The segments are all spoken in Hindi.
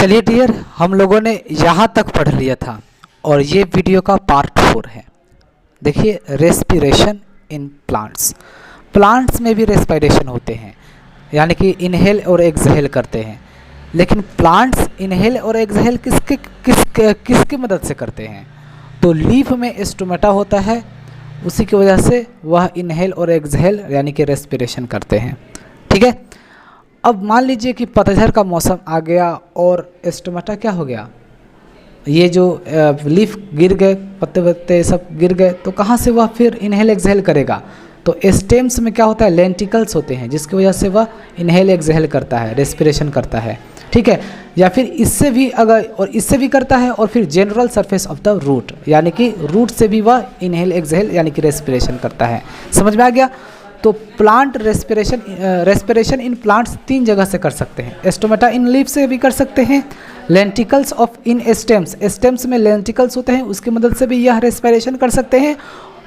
चलिए डियर, हम लोगों ने यहाँ तक पढ़ लिया था और ये वीडियो का पार्ट 4 है। देखिए, रेस्पिरेशन इन प्लांट्स। प्लांट्स में भी रेस्पिरेशन होते हैं, यानी कि इनहेल और एक्सहेल करते हैं। लेकिन प्लांट्स इनहेल और एक्सहेल किसकी मदद से करते हैं? तो लीफ में स्टोमेटा होता है, उसी की वजह से वह इनहेल और एक्सहेल यानी कि रेस्पिरेशन करते हैं। ठीक है, अब मान लीजिए कि पतझड़ का मौसम आ गया और स्टोमेटा क्या हो गया, ये जो लीफ गिर गए, पत्ते पत्ते सब गिर गए, तो कहाँ से वह फिर इनहेल एक्सहेल करेगा? तो स्टेम्स में क्या होता है, लेंटिकल्स होते हैं, जिसकी वजह से वह इनहेल एक्सहेल करता है, रेस्पिरेशन करता है। ठीक है, या फिर इससे भी अगर और इससे भी करता है, और फिर general surface of the root, यानी कि रूट से भी वह इनहेल एक्सहेल यानी कि रेस्पिरेशन करता है। समझ में आ गया? तो प्लांट रेस्पिरेशन इन प्लांट्स 3 जगह से कर सकते हैं। स्टोमेटा इन लीफ से भी कर सकते हैं, lenticels of in stems, stems में लेंटिकल्स होते हैं, उसकी मदद से भी यह रेस्पिरेशन कर सकते हैं,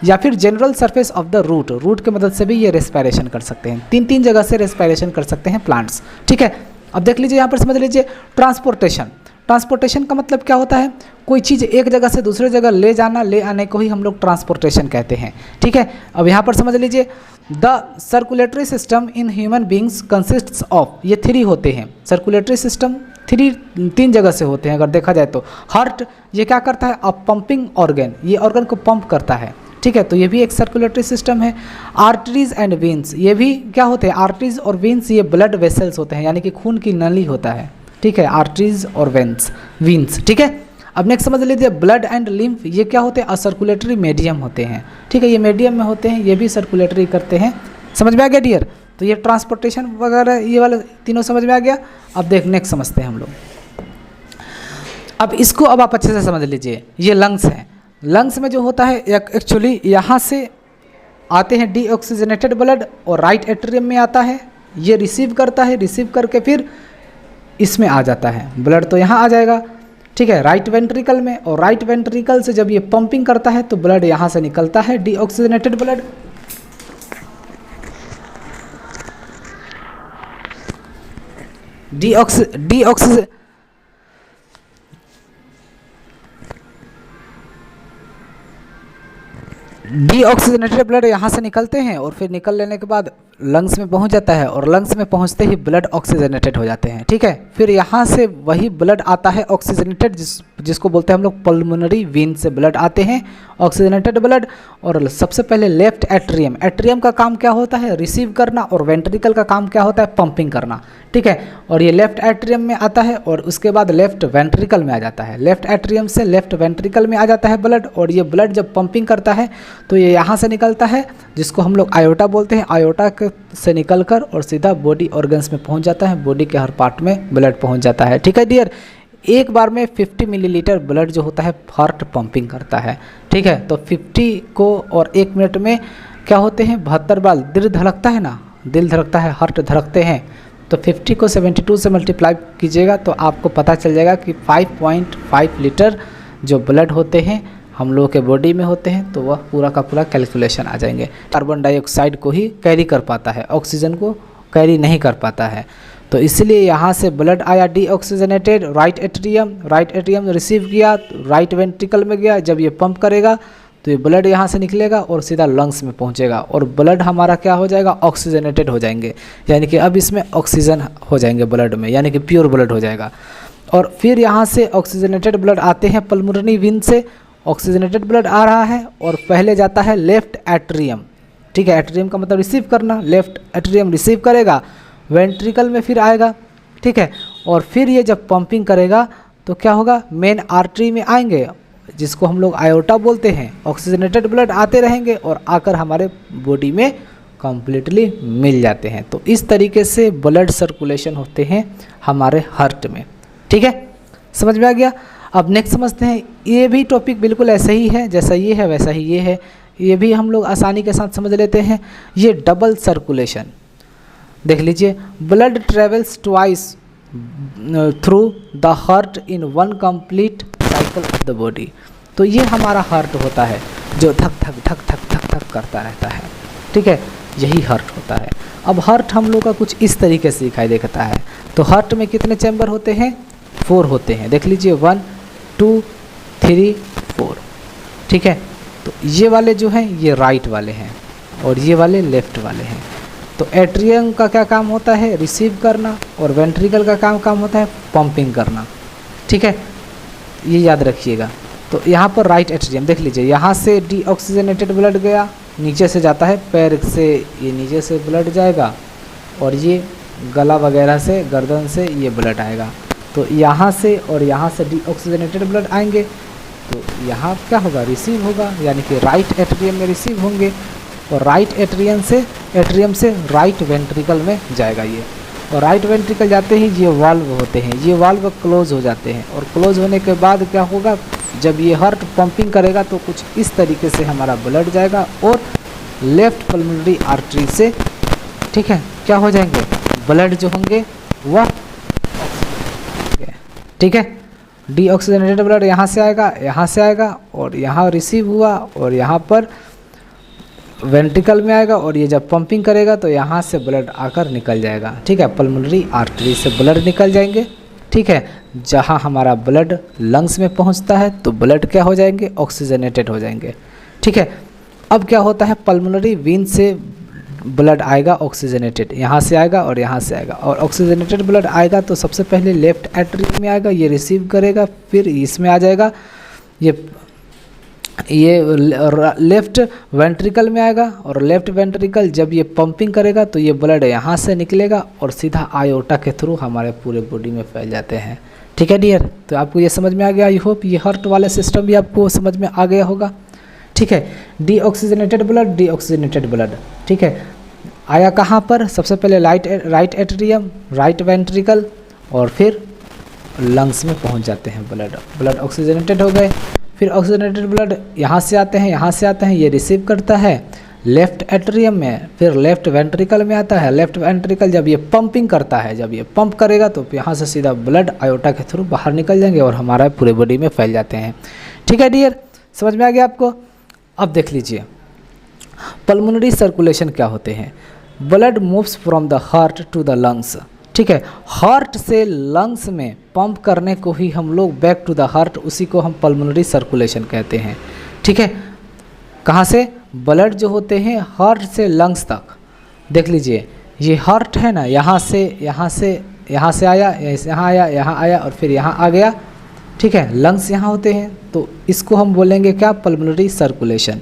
या फिर general surface of the root, root की मदद से भी ये रेस्पिरेशन कर सकते हैं। 3 जगह से रेस्पिरेशन कर सकते हैं प्लांट्स। ठीक है, अब देख लीजिए, यहाँ पर समझ लीजिए ट्रांसपोर्टेशन। ट्रांसपोर्टेशन का मतलब क्या होता है? कोई चीज़ एक जगह से दूसरे जगह ले जाना, ले आने को ही हम लोग ट्रांसपोर्टेशन कहते हैं। ठीक है, अब यहाँ पर समझ लीजिए, the circulatory system in human beings consists of, ये 3 होते हैं। सर्कुलेटरी सिस्टम 3 जगह से होते हैं अगर देखा जाए तो। हार्ट ये क्या करता है, अ पंपिंग ऑर्गन, ये ऑर्गन को पंप करता है। ठीक है, तो ये भी एक सर्कुलेटरी सिस्टम है। आर्टरीज एंड वेन्स, ये भी क्या होते हैं, आर्टरीज और वेन्स ये ब्लड वेसल्स होते हैं, यानी कि खून की नली होता है। ठीक है, आर्टरीज और वेन्स। ठीक है, अब नेक्स्ट समझ लीजिए, ब्लड एंड लिम्फ, ये क्या होते हैं, सर्कुलेटरी मीडियम होते हैं। ठीक है, ये मीडियम में होते हैं, ये भी सर्कुलेटरी करते हैं। समझ में आ गया डियर? तो ये ट्रांसपोर्टेशन वगैरह ये वाले तीनों समझ में आ गया। अब देख नेक्स्ट समझते हैं हम लोग। अब इसको अब आप अच्छे से समझ लीजिए, ये लंग्स हैं। लंग्स में जो होता है एक्चुअली यहाँ से आते हैं डीऑक्सीजनेटेड ब्लड और राइट एट्रियम में आता है, ये रिसीव करता है, रिसीव करके फिर इसमें आ जाता है ब्लड, तो यहाँ आ जाएगा। ठीक है, राइट वेंट्रिकल में, और राइट वेंट्रिकल से जब ये पंपिंग करता है तो ब्लड यहाँ से निकलता है, डीऑक्सीजनेटेड ब्लड। डीऑक्सीजनेटेड ब्लड यहाँ से निकलते हैं और फिर निकल लेने के बाद लंग्स में पहुँच जाता है, और लंग्स में पहुँचते ही ब्लड ऑक्सीजनेटेड हो जाते हैं। ठीक है, फिर यहाँ से वही ब्लड आता है ऑक्सीजनेटेड, जिसको बोलते हैं हम लोग पल्मोनरी वेन से ब्लड आते हैं ऑक्सीजनेटेड ब्लड। और सबसे पहले लेफ्ट एट्रियम, एट्रियम का काम क्या होता है, रिसीव करना, और वेंट्रिकल का काम क्या होता है, पंपिंग करना। ठीक है, और ये लेफ्ट एट्रियम में आता है और उसके बाद लेफ्ट वेंट्रिकल में आ जाता है। लेफ्ट एट्रियम से लेफ्ट वेंट्रिकल में आ जाता है ब्लड, और ये ब्लड जब पंपिंग करता है तो ये यहाँ से निकलता है, जिसको हम लोग आयोटा बोलते हैं। आयोटा से निकलकर और सीधा बॉडी ऑर्गन्स में पहुँच जाता है, बॉडी के हर पार्ट में ब्लड पहुँच जाता है। ठीक है डियर, एक बार में 50 मिलीलीटर ब्लड जो होता है हार्ट पंपिंग करता है। ठीक है, तो 50 को और 1 मिनट में क्या होते हैं, 72 बार दिल धड़कता है ना, दिल धड़कता है, हार्ट धड़कते हैं। तो 50 को 72 से मल्टीप्लाई कीजिएगा तो आपको पता चल जाएगा कि 5.5 लीटर जो ब्लड होते हैं हम लोगों के बॉडी में होते हैं, तो वह पूरा का पूरा कैलकुलेशन आ जाएंगे। कार्बन डाइऑक्साइड को ही कैरी कर पाता है, ऑक्सीजन को कैरी नहीं कर पाता है। तो इसलिए यहाँ से ब्लड आया डीऑक्सीजनेटेड, राइट एट्रियम रिसीव किया, राइट वेंट्रिकल में गया, जब ये पंप करेगा तो ये ब्लड यहाँ से निकलेगा और सीधा लंग्स में पहुँचेगा, और ब्लड हमारा क्या हो जाएगा, ऑक्सीजनेटेड हो जाएंगे, यानी कि अब इसमें ऑक्सीजन हो जाएंगे ब्लड में, यानी कि प्योर ब्लड हो जाएगा। और फिर यहाँ से ऑक्सीजनेटेड ब्लड आते हैं पल्मोनरी वेन से, ऑक्सीजनेटेड ब्लड आ रहा है और पहले जाता है लेफ्ट एट्रियम। ठीक है, एट्रियम का मतलब रिसीव करना, लेफ्ट एट्रियम रिसीव करेगा, वेंट्रिकल में फिर आएगा। ठीक है, और फिर ये जब पंपिंग करेगा तो क्या होगा, मेन आर्टरी में आएंगे, जिसको हम लोग आयोटा बोलते हैं। ऑक्सीजनेटेड ब्लड आते रहेंगे और आकर हमारे बॉडी में कम्प्लीटली मिल जाते हैं। तो इस तरीके से ब्लड सर्कुलेशन होते हैं हमारे हार्ट में। ठीक है, समझ में आ गया? अब नेक्स्ट समझते हैं, ये भी टॉपिक बिल्कुल ऐसा ही है, जैसा ये है वैसा ही ये है, ये भी हम लोग आसानी के साथ समझ लेते हैं। ये डबल सर्कुलेशन देख लीजिए, blood travels twice through the heart in one complete cycle of the body. तो ये हमारा हार्ट होता है जो धक धक धक धक धक धक करता रहता है। ठीक है, यही हार्ट होता है। अब हार्ट हम लोग का कुछ इस तरीके से दिखाई देता है। तो हार्ट में कितने चैम्बर होते हैं, 4 होते हैं, देख लीजिए 1 2 3 4, ठीक है। तो ये वाले जो हैं ये राइट वाले हैं और ये वाले लेफ्ट वाले हैं। तो एट्रियम का क्या काम होता है, रिसीव करना, और वेंट्रिकल का काम होता है पंपिंग करना, ठीक है, ये याद रखिएगा। तो यहाँ पर राइट एट्रियम देख लीजिए, यहाँ से डीऑक्सीजनेटेड ब्लड गया, नीचे से जाता है पैर से, ये नीचे से ब्लड जाएगा और ये गला वगैरह से, गर्दन से ये ब्लड आएगा। तो यहाँ से और यहाँ से डीऑक्सीजनेटेड ब्लड आएंगे, तो यहाँ क्या होगा, रिसीव होगा, यानी कि राइट एट्रियम में रिसीव होंगे और राइट एट्रियम से राइट वेंट्रिकल में जाएगा ये, और राइट वेंट्रिकल जाते ही ये वाल्व होते हैं, ये वाल्व क्लोज हो जाते हैं, और क्लोज होने के बाद क्या होगा, जब ये हार्ट पंपिंग करेगा तो कुछ इस तरीके से हमारा ब्लड जाएगा और लेफ्ट पल्मोनरी आर्टरी से, ठीक है, क्या हो जाएंगे, ब्लड जो होंगे वह, ठीक है, डीऑक्सीजनेटेड ब्लड यहाँ से आएगा और यहाँ रिसीव हुआ और यहाँ पर वेंट्रिकल में आएगा, और ये जब पंपिंग करेगा तो यहाँ से ब्लड आकर निकल जाएगा, ठीक है, पल्मोनरी आर्टरी से ब्लड निकल जाएंगे, ठीक है। जहाँ हमारा ब्लड लंग्स में पहुँचता है तो ब्लड क्या हो जाएंगे, ऑक्सीजनेटेड हो जाएंगे, ठीक है। अब क्या होता है, पल्मोनरी वेन से ब्लड आएगा ऑक्सीजनेटेड, यहाँ से आएगा और यहाँ से आएगा, और ऑक्सीजनेटेड ब्लड आएगा तो सबसे पहले लेफ्ट एट्रियम में आएगा, ये रिसीव करेगा, फिर इसमें आ जाएगा, ये लेफ्ट वेंट्रिकल में आएगा, और लेफ्ट वेंट्रिकल जब ये पंपिंग करेगा तो ये ब्लड यहाँ से निकलेगा और सीधा आयोटा के थ्रू हमारे पूरे बॉडी में फैल जाते हैं, ठीक है डियर। तो आपको ये समझ में आ गया, आई होप ये हार्ट वाला सिस्टम भी आपको समझ में आ गया होगा, ठीक है। डीऑक्सीजनेटेड ब्लड, ठीक है, आया कहाँ पर, सबसे पहले राइट एट्रियम, राइट वेंट्रिकल, और फिर लंग्स में पहुँच जाते हैं ब्लड ऑक्सीजनेटेड हो गए। फिर ऑक्सीजनेटेड ब्लड यहाँ से आते हैं, ये रिसीव करता है लेफ्ट एट्रियम में, फिर लेफ्ट वेंट्रिकल में आता है, लेफ्ट वेंट्रिकल जब ये पंपिंग करता है, जब ये पंप करेगा तो यहाँ से सीधा ब्लड आयोटा के थ्रू बाहर निकल जाएंगे और हमारा पूरे बॉडी में फैल जाते हैं, ठीक है डियर, समझ में आ गया आपको। अब देख लीजिए पल्मोनरी सर्कुलेशन क्या होते हैं, blood moves from the heart to the lungs, ठीक है, हार्ट से लंग्स में पंप करने को ही हम लोग बैक टू द हार्ट, उसी को हम पल्मोनरी सर्कुलेशन कहते हैं, ठीक है। कहाँ से, ब्लड जो होते हैं हार्ट से लंग्स तक, देख लीजिए ये हार्ट है ना, यहाँ से आया, यहाँ आया और फिर यहाँ आ गया, ठीक है, लंग्स यहाँ होते हैं, तो इसको हम बोलेंगे क्या, पल्मोनरी सर्कुलेशन,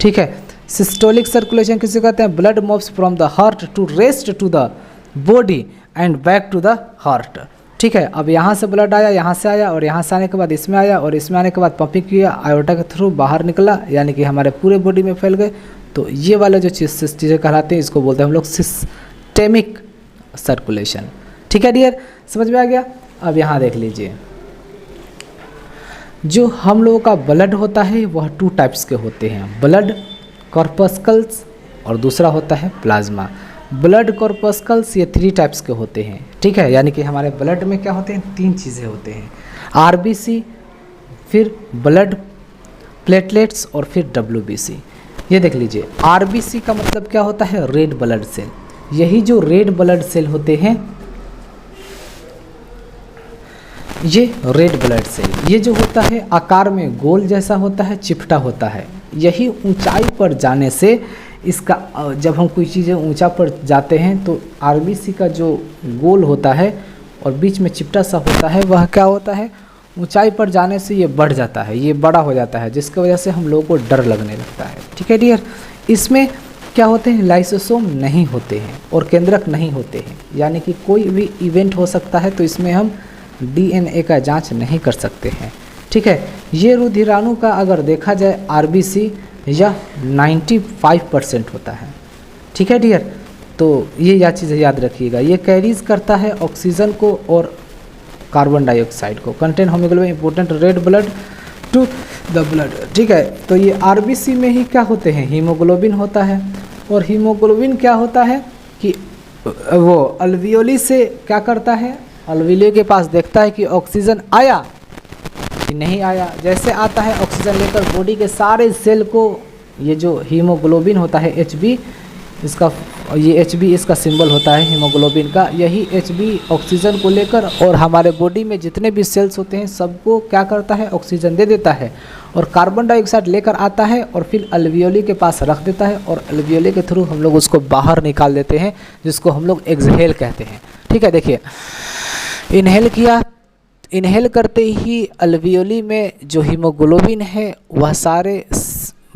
ठीक है। सिस्टोलिक सर्कुलेशन किसे कहते हैं, blood moves from the heart to rest to the body and back to the heart, ठीक है। अब यहाँ से ब्लड आया, यहाँ से आया और यहाँ से आने के बाद इसमें आया और इसमें आने के बाद पंपिंग किया, आयोटा के थ्रू बाहर निकला, यानी कि हमारे पूरे बॉडी में फैल गए। तो ये वाले जो चीज़ें कहलाते हैं इसको बोलते हैं हम लोग सिस्टेमिक सर्कुलेशन, ठीक है डियर, समझ में आ गया। अब यहाँ देख लीजिए जो हम लोगों का ब्लड होता है वह 2 टाइप्स के होते हैं, ब्लड कॉर्पस्कल्स और दूसरा होता है प्लाज्मा। ब्लड कॉर्पस्कल्स ये 3 टाइप्स के होते हैं, ठीक है, यानी कि हमारे ब्लड में क्या होते हैं, 3 चीज़ें होते हैं, आरबीसी, फिर ब्लड प्लेटलेट्स और फिर डब्ल्यूबीसी। ये देख लीजिए आरबीसी का मतलब क्या होता है, रेड ब्लड सेल। यही जो रेड ब्लड सेल होते हैं, ये रेड ब्लड सेल, ये जो होता है आकार में गोल जैसा होता है, चिपटा होता है। यही ऊंचाई पर जाने से इसका, जब हम कोई चीज़ें ऊंचा पर जाते हैं तो आरबीसी का जो गोल होता है और बीच में चिपटा सा होता है, वह क्या होता है, ऊंचाई पर जाने से ये बढ़ जाता है, ये बड़ा हो जाता है, जिसकी वजह से हम लोगों को डर लगने लगता है, ठीक है डियर। इसमें क्या होते हैं, लाइसोसोम नहीं होते हैं और केंद्रक नहीं होते हैं, यानी कि कोई भी इवेंट हो सकता है तो इसमें हम डीएनए का जांच नहीं कर सकते हैं, ठीक है। ये रुधिराणु का अगर देखा जाए आरबीसी यह 95% होता है, ठीक है डियर। तो ये चीज़ें याद रखिएगा, ये कैरीज करता है ऑक्सीजन को और कार्बन डाइऑक्साइड को, contain haemoglobin important red blood to the blood, ठीक है। तो ये आरबीसी में ही क्या होते हैं, हीमोग्लोबिन होता है, और हीमोग्लोबिन क्या होता है कि वो अल्वियोली से क्या करता है, अल्वियोली के पास देखता है कि ऑक्सीजन आया कि नहीं आया। जैसे आता है ऑक्सीजन लेकर बॉडी के सारे सेल को, ये जो हीमोग्लोबिन होता है HB, इसका ये Hb इसका सिंबल होता है हीमोग्लोबिन का। यही Hb ऑक्सीजन को लेकर और हमारे बॉडी में जितने भी सेल्स होते हैं सबको क्या करता है, ऑक्सीजन दे देता है और कार्बन डाइऑक्साइड लेकर आता है और फिर अल्वियोली के पास रख देता है और अल्वियोली के थ्रू हम लोग उसको बाहर निकाल देते हैं, जिसको हम लोग एक्सहेल कहते हैं। ठीक है, देखिए इनहेल किया, इनहेल करते ही अल्वियोली में जो हीमोग्लोबिन है वह सारे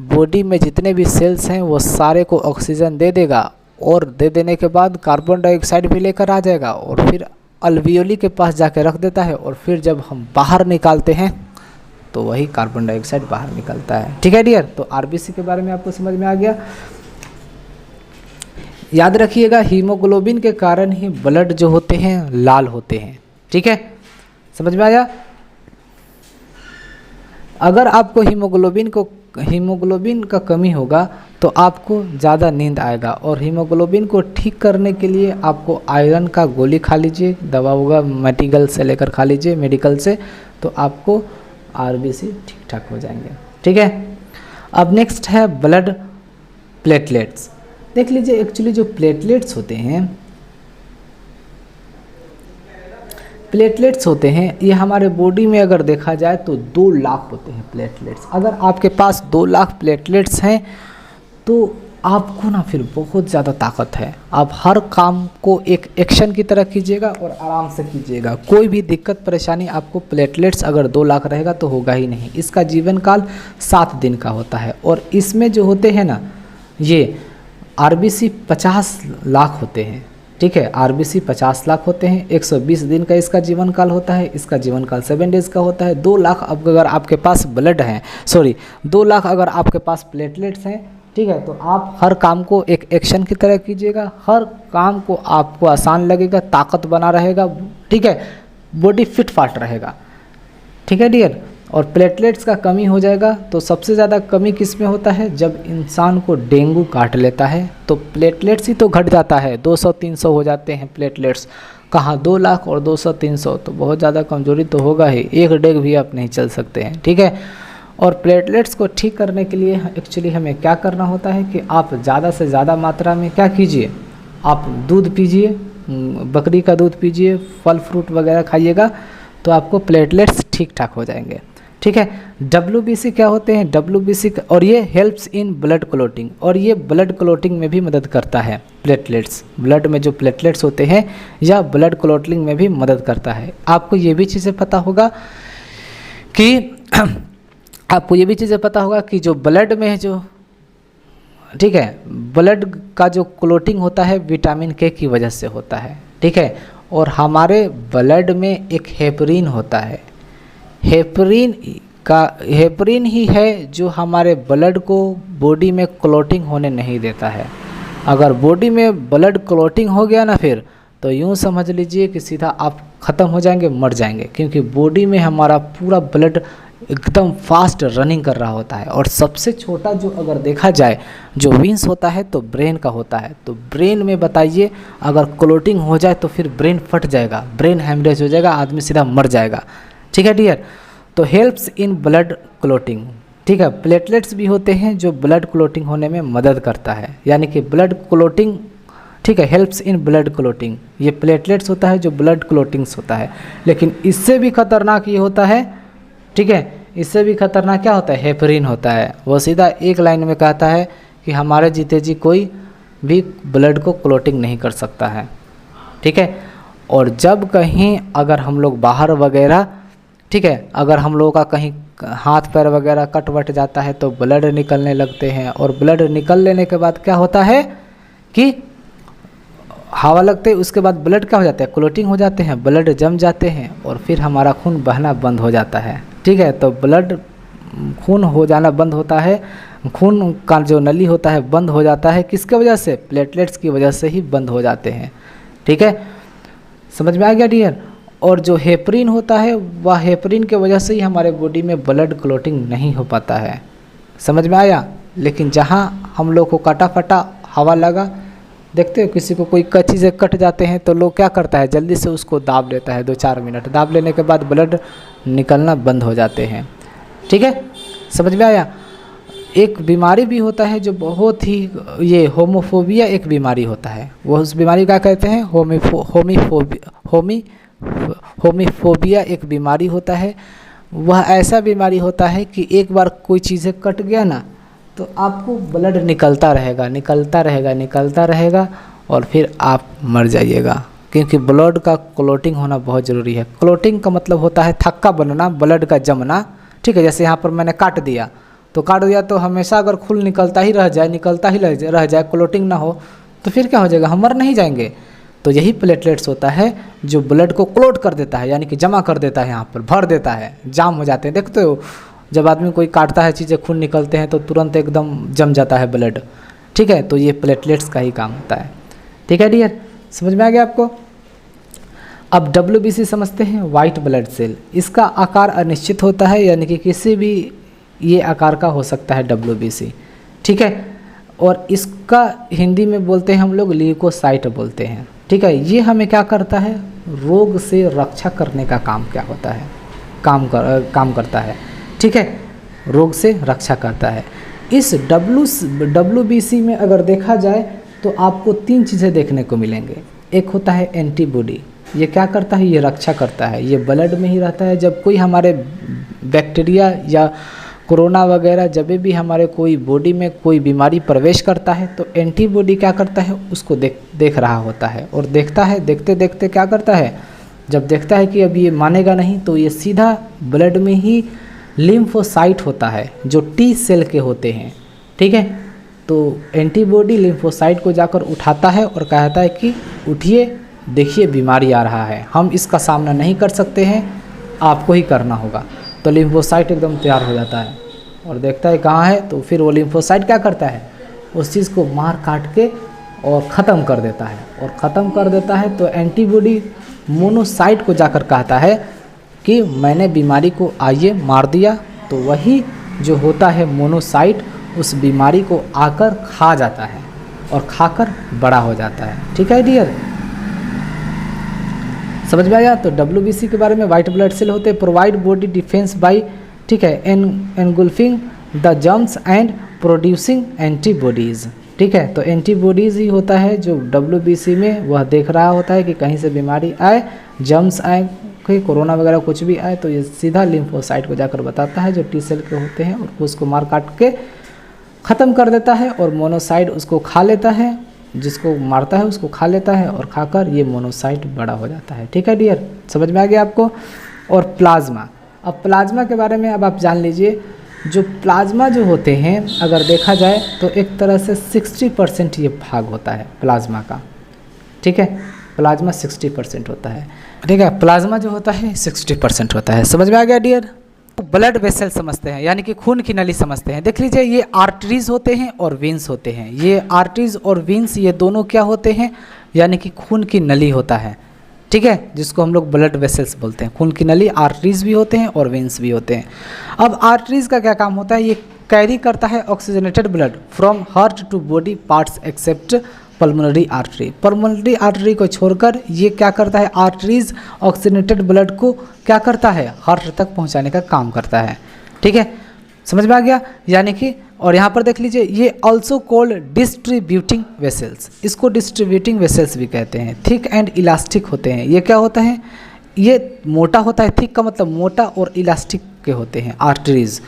बॉडी में जितने भी सेल्स हैं वो सारे को ऑक्सीजन दे देगा और दे देने के बाद कार्बन डाइऑक्साइड भी लेकर आ जाएगा और फिर अल्वियोली के पास जाके रख देता है और फिर जब हम बाहर निकालते हैं तो वही कार्बन डाइऑक्साइड बाहर निकलता है। ठीक है डियर, तो आरबीसी के बारे में आपको समझ में आ गया। याद रखिएगा हीमोग्लोबिन के कारण ही ब्लड जो होते हैं लाल होते हैं। ठीक है, समझ में आया। अगर आपको हीमोग्लोबिन का कमी होगा तो आपको ज़्यादा नींद आएगा और हीमोग्लोबिन को ठीक करने के लिए आपको आयरन का गोली खा लीजिए, दवा होगा मेडिकल से लेकर खा लीजिए, मेडिकल से, तो आपको आरबीसी ठीक ठाक हो जाएंगे। ठीक है, अब नेक्स्ट है ब्लड प्लेटलेट्स। देख लीजिए एक्चुअली जो प्लेटलेट्स होते हैं ये हमारे बॉडी में अगर देखा जाए तो 2 लाख होते हैं प्लेटलेट्स। अगर आपके पास 2 लाख प्लेटलेट्स हैं तो आपको ना फिर बहुत ज़्यादा ताकत है। आप हर काम को एक एक्शन की तरह कीजिएगा और आराम से कीजिएगा। कोई भी दिक्कत परेशानी आपको प्लेटलेट्स अगर 2 लाख रहेगा तो होगा ही नहीं। इसका जीवन काल 7 दिन का होता है और इसमें जो होते हैं ना ये आरबीसी 50 लाख होते हैं। ठीक है, आरबीसी 50 लाख होते हैं। 120 दिन का इसका जीवन काल होता है। इसका जीवन काल 7 डेज़ का होता है। 2 लाख अगर आपके पास ब्लड है, 2 लाख अगर आपके पास प्लेटलेट्स हैं, ठीक है, तो आप हर काम को एक एक्शन की तरह कीजिएगा। हर काम को आपको आसान लगेगा, ताकत बना रहेगा। ठीक है, बॉडी फिट फाट रहेगा। ठीक है डियर, और प्लेटलेट्स का कमी हो जाएगा तो सबसे ज़्यादा कमी किस में होता है, जब इंसान को डेंगू काट लेता है तो प्लेटलेट्स ही तो घट जाता है, 200-300 हो जाते हैं प्लेटलेट्स। कहाँ 2 लाख और 200-300, तो बहुत ज़्यादा कमजोरी तो होगा ही, एक डेग भी आप नहीं चल सकते हैं। ठीक है, और प्लेटलेट्स को ठीक करने के लिए एक्चुअली हमें क्या करना होता है कि आप ज़्यादा से ज़्यादा मात्रा में क्या कीजिए, आप दूध पीजिए, बकरी का दूध पीजिए, फल फ्रूट वगैरह खाइएगा तो आपको प्लेटलेट्स ठीक ठाक हो जाएंगे। ठीक है, WBC क्या होते हैं, WBC और ये हेल्प्स इन ब्लड क्लोटिंग, और ये ब्लड क्लोटिंग में भी मदद करता है। प्लेटलेट्स, ब्लड में जो प्लेटलेट्स होते हैं या ब्लड क्लोटिंग में भी मदद करता है। आपको ये भी चीज़ें पता होगा कि जो ब्लड में जो, ठीक है, ब्लड का जो क्लोटिंग होता है विटामिन के की वजह से होता है। ठीक है, और हमारे ब्लड में एक हेपरिन होता है। हेपरिन ही है जो हमारे ब्लड को बॉडी में क्लोटिंग होने नहीं देता है। अगर बॉडी में ब्लड क्लोटिंग हो गया ना फिर तो यूँ समझ लीजिए कि सीधा आप ख़त्म हो जाएंगे, मर जाएंगे, क्योंकि बॉडी में हमारा पूरा ब्लड एकदम फास्ट रनिंग कर रहा होता है। और सबसे छोटा जो अगर देखा जाए जो विंस होता है तो ब्रेन का होता है। तो ब्रेन में बताइए अगर क्लोटिंग हो जाए तो फिर ब्रेन फट जाएगा, ब्रेन हेमरेज हो जाएगा, आदमी सीधा मर जाएगा। ठीक है डियर, तो हेल्प्स इन ब्लड क्लोटिंग। ठीक है, प्लेटलेट्स भी होते हैं जो ब्लड क्लोटिंग होने में मदद करता है, यानी कि ब्लड क्लोटिंग। ठीक है, हेल्प्स इन ब्लड क्लोटिंग, ये प्लेटलेट्स होता है जो ब्लड क्लोटिंग्स होता है। लेकिन इससे भी खतरनाक ये होता है, ठीक है, इससे भी खतरनाक क्या होता है, हेपरिन होता है। वो सीधा एक लाइन में कहता है कि हमारे जीते जी कोई भी ब्लड को क्लोटिंग नहीं कर सकता है। ठीक है, और जब कहीं अगर हम लोग बाहर वगैरह, ठीक है, अगर हम लोगों का कहीं हाथ पैर वगैरह कट वट जाता है तो ब्लड निकलने लगते हैं, और ब्लड निकल लेने के बाद क्या होता है कि हवा लगते है, उसके बाद ब्लड क्या हो जाता है, क्लोटिंग हो जाते हैं, ब्लड जम जाते हैं और फिर हमारा खून बहना बंद हो जाता है। ठीक है, तो ब्लड खून हो जाना बंद होता है, खून का जो नली होता है बंद हो जाता है, किसके वजह से, प्लेटलेट्स की वजह से ही बंद हो जाते हैं। ठीक है, समझ में आ गया डियर। और जो हेपरिन होता है वह हेपरिन के वजह से ही हमारे बॉडी में ब्लड क्लोटिंग नहीं हो पाता है। समझ में आया। लेकिन जहाँ हम लोग को काटा फटा हवा लगा, देखते हो किसी को कोई चीज़ें कट जाते हैं तो लोग क्या करता है, जल्दी से उसको दाब लेता है, 2-4 मिनट दाब लेने के बाद ब्लड निकलना बंद हो जाते हैं। ठीक है, समझ में आया। एक बीमारी भी होता है जो बहुत ही, ये होमोफोबिया एक बीमारी होता है। वो उस बीमारी का कहते हैं होमीफोबिया एक बीमारी होता है। वह ऐसा बीमारी होता है कि एक बार कोई चीज़ें कट गया ना तो आपको ब्लड निकलता रहेगा निकलता रहेगा निकलता रहेगा और फिर आप मर जाइएगा, क्योंकि ब्लड का क्लोटिंग होना बहुत ज़रूरी है। क्लोटिंग का मतलब होता है थक्का बनना, ब्लड का जमना। ठीक है, जैसे यहाँ पर मैंने काट दिया तो हमेशा अगर खून निकलता ही रह जाए, क्लोटिंग ना हो तो फिर क्या हो जाएगा, हम मर नहीं जाएंगे। तो यही प्लेटलेट्स होता है जो ब्लड को क्लोट कर देता है, यानी कि जमा कर देता है, यहाँ पर भर देता है, जाम हो जाते हैं। देखते हो जब आदमी कोई काटता है चीज़ें, खून निकलते हैं तो तुरंत एकदम जम जाता है ब्लड। ठीक है, तो ये प्लेटलेट्स का ही काम होता है। ठीक है डियर, समझ में आ गया आपको। अब WBC समझते हैं, वाइट ब्लड सेल। इसका आकार अनिश्चित होता है, यानी कि किसी भी ये आकार का हो सकता है WBC। ठीक है, और इसका हिंदी में बोलते हैं हम लोग ल्यूकोसाइट बोलते हैं। ठीक है, ये हमें क्या करता है, रोग से रक्षा करने का काम क्या होता है, काम करता है। ठीक है, रोग से रक्षा करता है। इस WBC में अगर देखा जाए तो आपको 3 चीज़ें देखने को मिलेंगे। एक होता है एंटीबॉडी, ये क्या करता है, ये रक्षा करता है, ये ब्लड में ही रहता है। जब कोई हमारे बैक्टीरिया या कोरोना वगैरह जब भी हमारे कोई बॉडी में कोई बीमारी प्रवेश करता है तो एंटीबॉडी क्या करता है, उसको देख रहा होता है और देखता है, देखते देखते क्या करता है, जब देखता है कि अब ये मानेगा नहीं तो ये सीधा ब्लड में ही लिम्फोसाइट होता है जो T सेल के होते हैं। ठीक है, तो एंटीबॉडी लिम्फोसाइट को जाकर उठाता है और कहता है कि उठिए, देखिए बीमारी आ रहा है, हम इसका सामना नहीं कर सकते हैं, आपको ही करना होगा। तो लिम्फोसाइट एकदम तैयार हो जाता है और देखता है कहाँ है, तो फिर वो लिम्फोसाइट क्या करता है, उस चीज़ को मार काट के और ख़त्म कर देता है। और ख़त्म कर देता है तो एंटीबॉडी मोनोसाइट को जाकर कहता है कि मैंने बीमारी को आइए मार दिया। तो वही जो होता है मोनोसाइट उस बीमारी को आकर खा जाता है और खाकर बड़ा हो जाता है। ठीक है डियर, समझ में आया। तो WBC के बारे में, वाइट ब्लड सेल होते हैं प्रोवाइड बॉडी डिफेंस बाय, ठीक है, engulfing the germs and producing antibodies. ठीक है, तो एंटीबॉडीज़ ही होता है जो WBC में वह देख रहा होता है कि कहीं से बीमारी आए, जर्म्स आए, कोई कोरोना वगैरह कुछ भी आए तो ये सीधा लिम्फोसाइट को जाकर बताता है जो T सेल के होते हैं, और उसको मार काट के ख़त्म कर देता है और मोनोसाइट उसको खा लेता है, जिसको मारता है उसको खा लेता है और खाकर ये मोनोसाइट बड़ा हो जाता है। ठीक है डियर, समझ में आ गया आपको। और प्लाज्मा, अब प्लाज्मा के बारे में अब आप जान लीजिए। जो प्लाज्मा जो होते हैं अगर देखा जाए तो एक तरह से 60% ये भाग होता है प्लाज्मा का। ठीक है, प्लाज्मा 60% होता है। ठीक है, प्लाज्मा जो होता है 60% होता है। समझ में आ गया डियर। ब्लड वेसल समझते हैं, यानी कि खून की नली समझते हैं। देख लीजिए, ये आर्टरीज होते हैं और वेंस होते हैं। ये आर्टरीज और वेंस ये दोनों क्या होते हैं, यानी कि खून की नली होता है। ठीक है, जिसको हम लोग ब्लड वेसल्स बोलते हैं। खून की नली आर्टरीज भी होते हैं और वेंस भी होते हैं। अब आर्टरीज का क्या काम होता है, ये कैरी करता है oxygenated blood from heart to body parts except pulmonary artery. Pulmonary artery को छोड़कर ये क्या करता है, आर्टरीज ऑक्सीजनेटेड ब्लड को क्या करता है, हार्ट तक पहुंचाने का काम करता है। ठीक है, समझ में आ गया। यानी कि और यहाँ पर देख लीजिए, ये ऑल्सो कॉल्ड डिस्ट्रीब्यूटिंग वेसल्स, इसको डिस्ट्रीब्यूटिंग वेसल्स भी कहते हैं। थिक एंड इलास्टिक होते हैं। ये क्या होता है, ये मोटा होता है, थिक का मतलब मोटा और इलास्टिक के होते हैं आर्टरीज,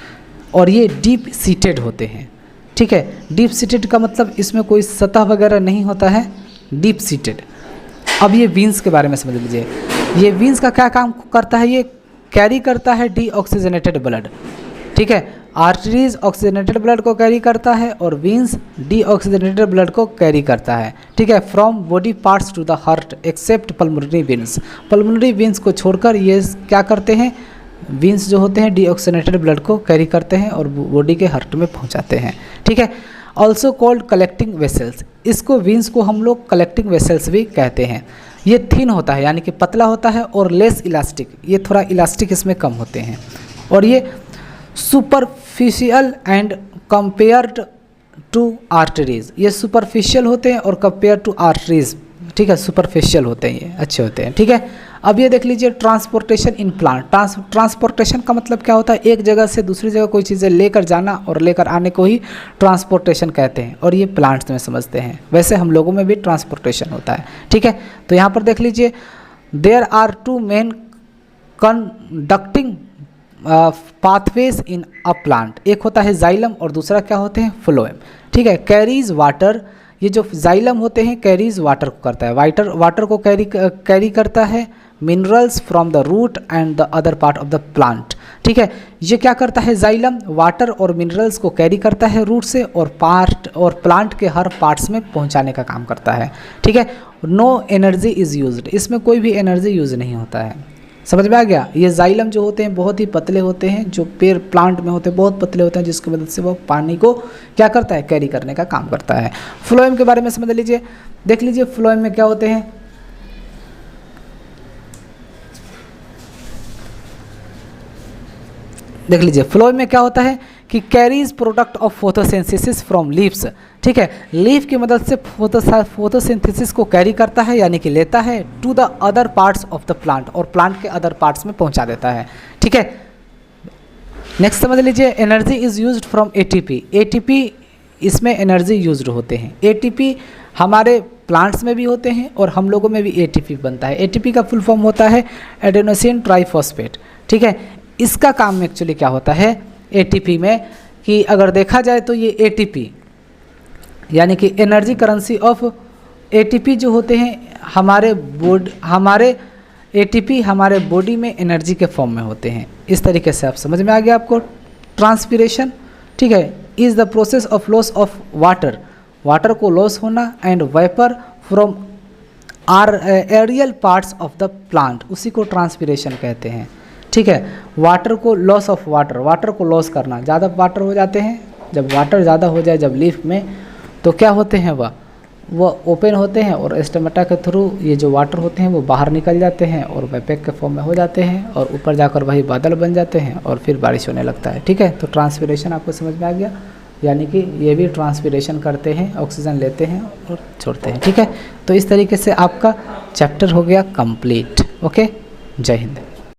और ये डीप सीटेड होते हैं। ठीक है, डीप सीटेड का मतलब इसमें कोई सतह वगैरह नहीं होता है, डीप सीटेड। अब ये वीन्स के बारे में समझ लीजिए। ये वीन्स का क्या काम करता है, ये कैरी करता है डीऑक्सीजनेटेड ब्लड। ठीक है, आर्टरीज ऑक्सीजनेटेड ब्लड को कैरी करता है और वीन्स डीऑक्सीजनेटेड ब्लड को कैरी करता है। ठीक है, from body parts to the heart except pulmonary veins. Pulmonary veins को छोड़कर ये क्या करते हैं, वीन्स जो होते हैं डीऑक्सीजनेटेड ब्लड को कैरी करते हैं और बॉडी के हार्ट में पहुंचाते हैं। ठीक है, ऑल्सो कॉल्ड कलेक्टिंग वेसल्स। इसको वीन्स को हम लोग कलेक्टिंग वेसल्स भी कहते हैं। ये थिन होता है, यानी कि पतला होता है, और लेस इलास्टिक, ये थोड़ा इलास्टिक इसमें कम होते हैं। और ये superficial and compared to arteries, ये सुपरफिशियल होते हैं और कंपेयर टू आर्टरीज। ठीक है, सुपरफिशियल होते हैं, ये अच्छे होते हैं। ठीक है, अब ये देख लीजिए ट्रांसपोर्टेशन इन प्लांट। ट्रांसपोर्टेशन का मतलब क्या होता है, एक जगह से दूसरी जगह कोई चीज़ें लेकर जाना और लेकर आने को ही ट्रांसपोर्टेशन कहते हैं, और ये प्लांट्स में समझते हैं। वैसे हम लोगों में भी ट्रांसपोर्टेशन होता है, ठीक है। तो यहाँ पर देख लीजिए there are two main conducting pathways in a plant, एक होता है जाइलम और दूसरा क्या होते हैं फ्लोएम, ठीक है। कैरीज वाटर, ये जो जाइलम होते हैं कैरीज वाटर को करता है, वाटर को कैरी करता है minerals from the root and the other part of the plant, ठीक है। ये क्या करता है, जाइलम वाटर और मिनरल्स को कैरी करता है रूट से और प्लांट के हर पार्ट्स में पहुंचाने का काम करता है, ठीक है। नो एनर्जी इज़ यूज्ड, इसमें कोई भी एनर्जी यूज नहीं होता है। समझ में आ गया। ये जाइलम जो होते हैं बहुत ही पतले होते हैं, जो पेड़ प्लांट में होते हैं बहुत पतले होते हैं, जिसकी मदद से वो पानी को क्या करता है, कैरी करने का काम करता है। फ्लोएम के बारे में समझ लीजिए, देख लीजिए फ्लोएम में क्या होते हैं। देख लीजिए फ्लोएम में क्या होता है कि carries product of photosynthesis from leaves, ठीक है। लीफ की मदद से फोटोसिंथेसिस को कैरी करता है यानी कि लेता है to the other parts of the plant, और प्लांट के अदर पार्ट्स में पहुंचा देता है, ठीक है। नेक्स्ट समझ लीजिए energy is used from ATP. ATP इसमें एनर्जी यूज्ड होते हैं। एटीपी हमारे प्लांट्स में भी होते हैं और हम लोगों में भी एटीपी बनता है। एटीपी का फुल फॉर्म होता है एडेनोसिन ट्राइफॉस्फेट, ठीक है। इसका काम एक्चुअली क्या होता है एटीपी में, कि अगर देखा जाए तो ये एटीपी यानी कि एनर्जी करेंसी ऑफ एटीपी जो होते हैं हमारे एटीपी हमारे बॉडी में एनर्जी के फॉर्म में होते हैं। इस तरीके से आप समझ में आ गया आपको। ट्रांसपीरेशन, ठीक है, is the process of loss of water को लॉस होना and vapour from aerial parts of the plant, उसी को ट्रांसपीरेशन कहते हैं, ठीक है। वाटर को लॉस ऑफ वाटर को लॉस करना, ज़्यादा वाटर हो जाते हैं, जब वाटर ज़्यादा हो जाए जब लीफ में तो क्या होते हैं वो ओपन होते हैं और स्टोमेटा के थ्रू ये जो वाटर होते हैं वो बाहर निकल जाते हैं और वेपर के फॉर्म में हो जाते हैं और ऊपर जाकर वही बादल बन जाते हैं और फिर बारिश होने लगता है, ठीक है। तो ट्रांसपीरेशन आपको समझ में आ गया, यानी कि ये भी ट्रांसपीरेशन करते हैं, ऑक्सीजन लेते हैं और छोड़ते हैं, ठीक है। तो इस तरीके से आपका चैप्टर हो गया कंप्लीट। ओके, जय हिंद।